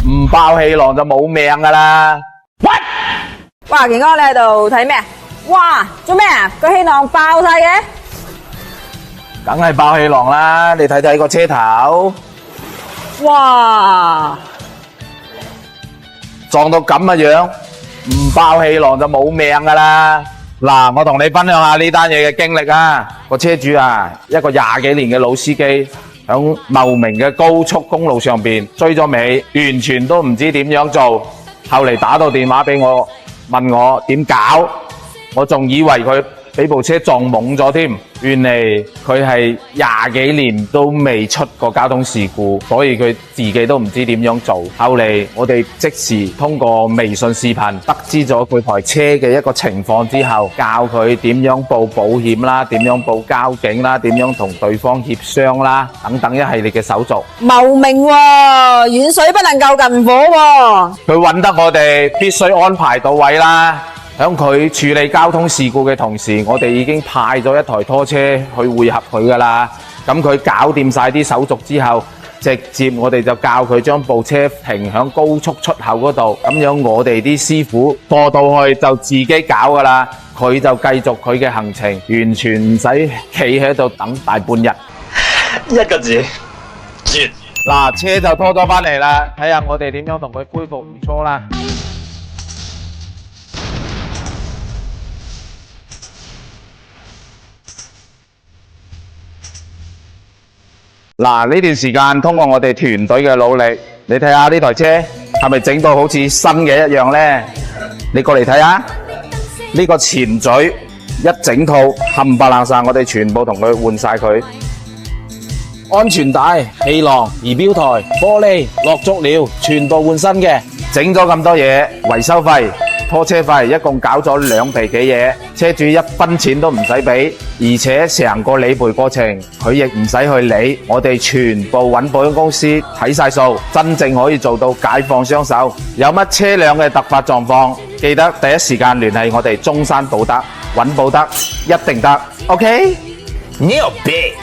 唔爆氣囊就冇命噶啦。哇，健哥你喺度睇咩？哇，做咩啊？個氣囊爆晒嘅？梗係爆氣囊啦，你睇睇個車頭，哇！撞到咁嘅樣，唔爆氣囊就冇命噶啦。嗱，我同你分享下呢單嘢嘅經歷啊。個車主啊，一個20幾年嘅老司機，響茂名嘅高速公路上邊追咗尾，完全都唔知點樣做。後嚟打到電話俾我，問我點搞，我仲以為佢俾部車撞懵咗添，原嚟佢係20幾年都未出過交通事故，所以佢自己都唔知點樣做。後嚟我哋即時通過微信視頻得知咗佢台車嘅一個情況之後，教佢點樣報保險啦，點樣報交警啦，點樣同對方協商啦，等等一系列嘅手續。茂名喎，遠水不能救近火喎。佢揾得我哋，必須安排到位啦。響佢處理交通事故嘅同時，我哋已經派咗一台拖車去會合佢噶啦。咁佢搞掂晒啲手續之後，直接我哋就教佢將部車停響高速出口嗰度，咁樣我哋啲師傅過到去就自己搞噶啦。佢就繼續佢嘅行程，完全唔使企喺度等大半日。一個字，絕！嗱，車就拖咗返嚟啦，睇下我哋點樣同佢恢復唔錯啦。嗱，呢段時間通過我哋團隊嘅努力，你睇下呢台車係咪整到好似新嘅一樣呢？你過嚟睇下，呢個前嘴一整套冚唪唥晒，我哋全部同佢換晒佢。安全帶、氣囊、儀表台、玻璃落足料，全部換新嘅。整咗咁多嘢，維修費、拖車費一共搞咗2皮幾嘢，車主1分錢都唔使俾，而且成個理賠過程佢亦唔使去理，我哋全部揾保險公司睇晒數，真正可以做到解放雙手。有乜車輛嘅突發狀況，記得第一時間聯繫我哋中山保德，揾保德一定得。OK？牛逼！